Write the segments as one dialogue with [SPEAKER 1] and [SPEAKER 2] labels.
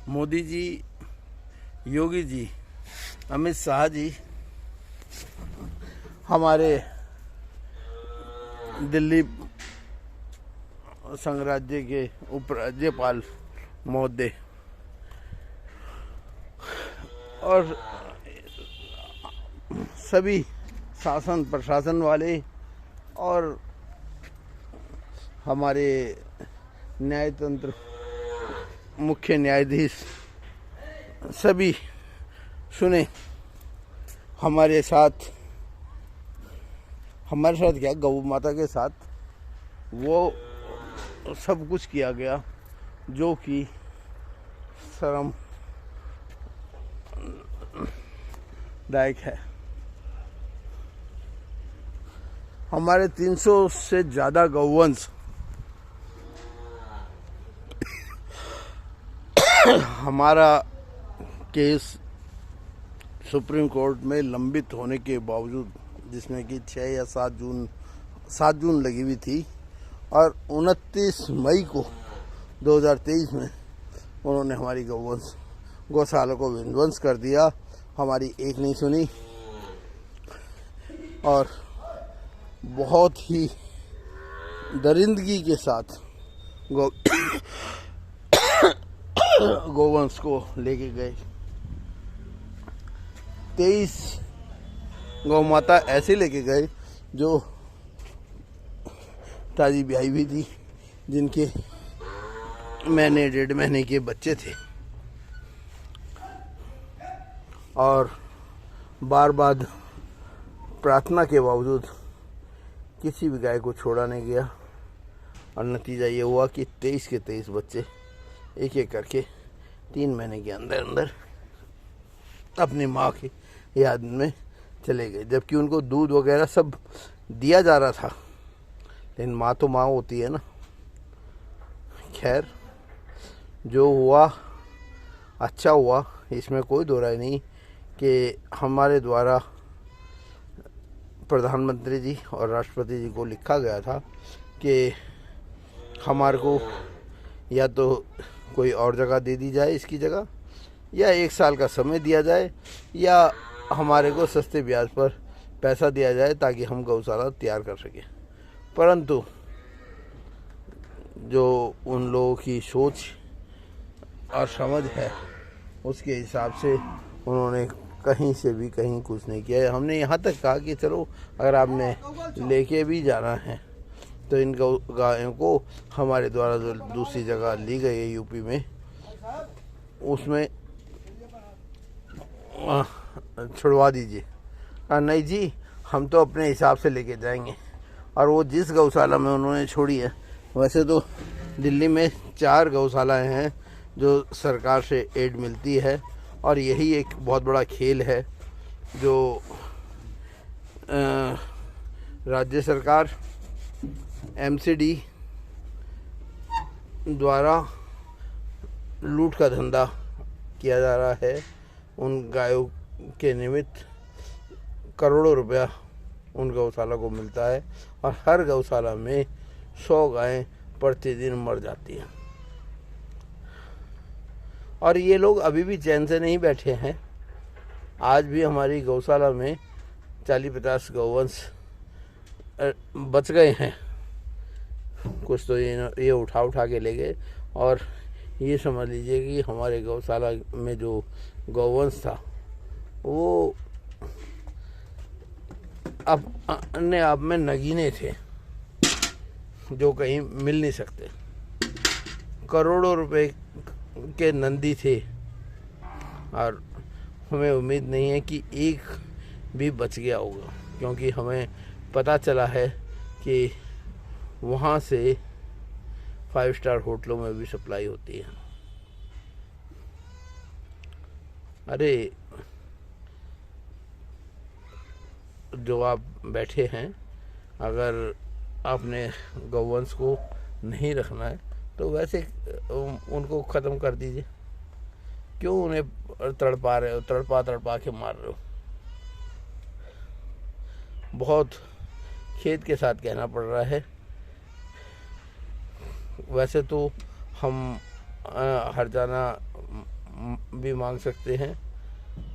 [SPEAKER 1] मोदी जी, योगी जी, अमित शाह जी हमारे दिल्ली संघराज्य के उपराज्यपाल महोदय और सभी शासन प्रशासन वाले और हमारे न्यायतंत्र मुख्य न्यायाधीश सभी सुने। हमारे साथ क्या, गौ माता के साथ वो सब कुछ किया गया जो कि शर्मदायक है। हमारे 300 से ज़्यादा गौवंश हमारा केस सुप्रीम कोर्ट में लंबित होने के बावजूद, जिसमें कि 6 या 7 जून लगी हुई थी और 29 मई को 2023 में उन्होंने हमारी गौशाला को विध्वंस कर दिया। हमारी एक नहीं सुनी और बहुत ही दरिंदगी के साथ गौवंश को लेके गए। 23 गौ माता ऐसे लेके गए जो ताजी ब्याही हुई थी, जिनके महीने 1.5 महीने के बच्चे थे और बार बार प्रार्थना के बावजूद किसी भी गाय को छोड़ा नहीं गया और नतीजा ये हुआ कि 23 के 23 बच्चे एक एक करके 3 महीने के अंदर अंदर अपनी माँ की याद में चले गए, जबकि उनको दूध वगैरह सब दिया जा रहा था। लेकिन माँ तो माँ होती है ना। खैर, जो हुआ अच्छा हुआ, इसमें कोई दो राय नहीं कि हमारे द्वारा प्रधानमंत्री जी और राष्ट्रपति जी को लिखा गया था कि हमारे को या तो कोई और जगह दे दी जाए इसकी जगह, या 1 साल का समय दिया जाए, या हमारे को सस्ते ब्याज पर पैसा दिया जाए ताकि हम गौशाला तैयार कर सकें। परंतु जो उन लोगों की सोच और समझ है उसके हिसाब से उन्होंने कहीं से भी कहीं कुछ नहीं किया। हमने यहाँ तक कहा कि चलो, अगर आपने लेके भी जाना है तो इन गायों को हमारे द्वारा जो दूसरी जगह ली गई है यूपी में, उसमें छुड़वा दीजिए। नहीं जी, हम तो अपने हिसाब से लेके जाएंगे। और वो जिस गौशाला में उन्होंने छोड़ी है, वैसे तो दिल्ली में 4 गौशालाएं हैं जो सरकार से एड मिलती है और यही एक बहुत बड़ा खेल है जो राज्य सरकार एमसीडी द्वारा लूट का धंधा किया जा रहा है। उन गायों के निमित्त करोड़ों रुपया उन गौशाला को मिलता है और हर गौशाला में 100 गायें प्रतिदिन मर जाती हैं। और ये लोग अभी भी चैन से नहीं बैठे हैं। आज भी हमारी गौशाला में 40-50 गौवंश बच गए हैं। कुछ तो ये उठा के ले गए और ये समझ लीजिए कि हमारे गौशाला में जो गौवंश था वो अपने आप में नगीने थे जो कहीं मिल नहीं सकते। करोड़ों रुपए के नंदी थे और हमें उम्मीद नहीं है कि एक भी बच गया होगा, क्योंकि हमें पता चला है कि वहाँ से 5 स्टार होटलों में भी सप्लाई होती है। अरे, जो आप बैठे हैं, अगर आपने गौवंश को नहीं रखना है तो वैसे उनको ख़त्म कर दीजिए। क्यों उन्हें तड़पा रहे हो, तड़पा के मार रहे हो? बहुत खेद के साथ कहना पड़ रहा है। वैसे तो हम हरजाना भी मांग सकते हैं,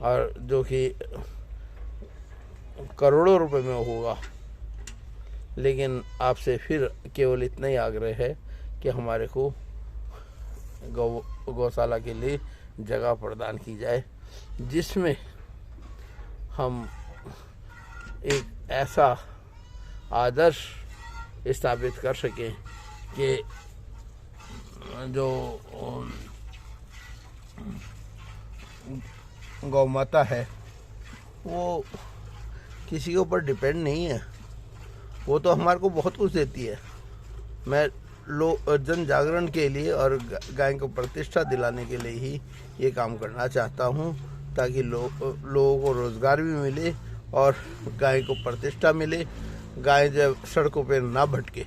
[SPEAKER 1] और जो कि करोड़ों रुपए में होगा। लेकिन आपसे फिर केवल इतना ही आग्रह है कि हमारे को गौशाला के लिए जगह प्रदान की जाए, जिसमें हम एक ऐसा आदर्श स्थापित कर सकें कि जो गौ माता है वो किसी के ऊपर डिपेंड नहीं है, वो तो हमारे को बहुत कुछ देती है। मैं जन जागरण के लिए और गाय को प्रतिष्ठा दिलाने के लिए ही ये काम करना चाहता हूँ, ताकि लोगों को रोज़गार भी मिले और गाय को प्रतिष्ठा मिले, गाय जब सड़कों पर ना भटके।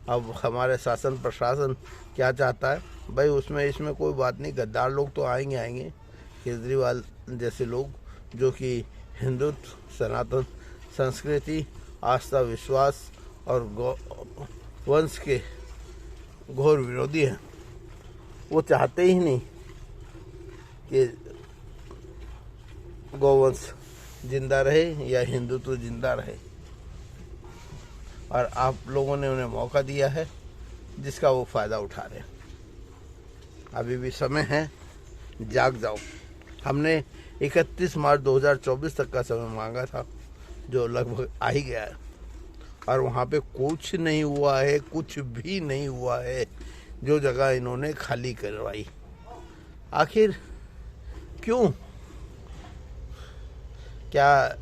[SPEAKER 1] अब हमारे शासन प्रशासन क्या चाहता है भाई, उसमें इसमें कोई बात नहीं, गद्दार लोग तो आएंगे। केजरीवाल जैसे लोग जो कि हिंदुत्व, सनातन संस्कृति, आस्था, विश्वास और वंश के घोर विरोधी हैं, वो चाहते ही नहीं कि गौवंश जिंदा रहे या हिंदुत्व जिंदा रहे। और आप लोगों ने उन्हें मौका दिया है जिसका वो फ़ायदा उठा रहे हैं। अभी भी समय है, जाग जाओ। हमने 31 मार्च 2024 तक का समय मांगा था, जो लगभग आ ही गया है, और वहाँ पे कुछ नहीं हुआ है, कुछ भी नहीं हुआ है। जो जगह इन्होंने खाली करवाई, आखिर क्यों? क्या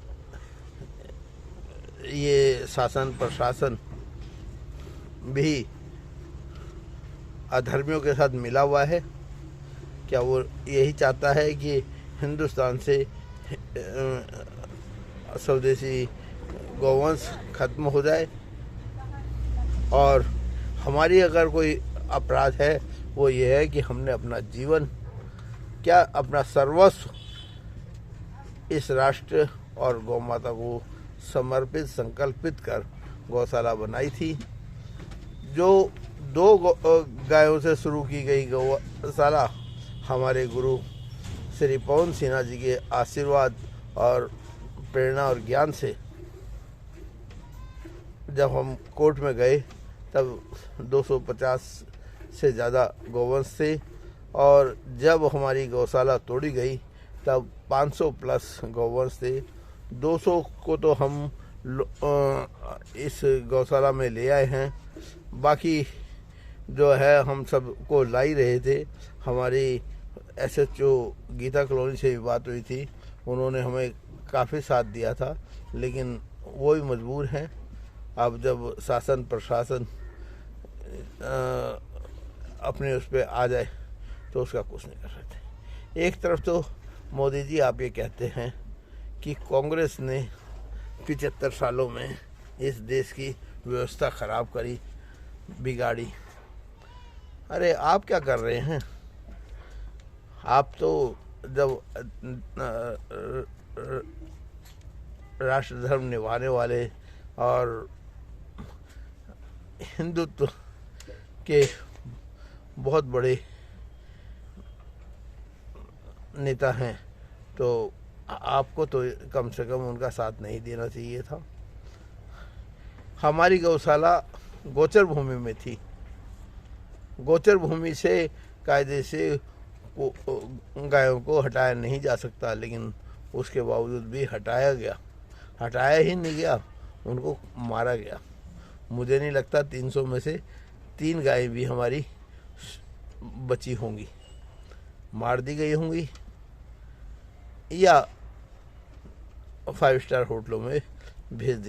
[SPEAKER 1] ये शासन प्रशासन भी अधर्मियों के साथ मिला हुआ है? क्या वो यही चाहता है कि हिंदुस्तान से स्वदेशी गौवंश खत्म हो जाए? और हमारी अगर कोई अपराध है वो ये है कि हमने अपना जीवन, क्या अपना सर्वस्व इस राष्ट्र और गौ माता को समर्पित, संकल्पित कर गौशाला बनाई थी। जो 2 गायों से शुरू की गई गौशाला हमारे गुरु श्री पवन सिन्हा जी के आशीर्वाद और प्रेरणा और ज्ञान से, जब हम कोर्ट में गए तब 250 से ज़्यादा गौवंश थे, और जब हमारी गौशाला तोड़ी गई तब 500 प्लस गौवंश थे। 200 को तो हम इस गौशाला में ले आए हैं, बाकी जो है हम सबको ला ही रहे थे। हमारी SHO गीता कॉलोनी से भी बात हुई थी, उन्होंने हमें काफ़ी साथ दिया था, लेकिन वो भी मजबूर हैं। अब जब शासन प्रशासन अपने उस पर आ जाए तो उसका कुछ नहीं कर सकते। एक तरफ तो मोदी जी आप ये कहते हैं कि कांग्रेस ने 75 सालों में इस देश की व्यवस्था खराब करी, बिगाड़ी। अरे आप क्या कर रहे हैं? आप तो जब राष्ट्र धर्म निभाने वाले और हिंदुत्व के बहुत बड़े नेता हैं, तो आपको तो कम से कम उनका साथ नहीं देना चाहिए था। हमारी गौशाला गोचर भूमि में थी, गोचर भूमि से कायदे से गायों को हटाया नहीं जा सकता, लेकिन उसके बावजूद भी हटाया गया। हटाया ही नहीं गया, उनको मारा गया। मुझे नहीं लगता 300 में से 3 गायें भी हमारी बची होंगी, मार दी गई होंगी या 5 स्टार होटलों में भेज दी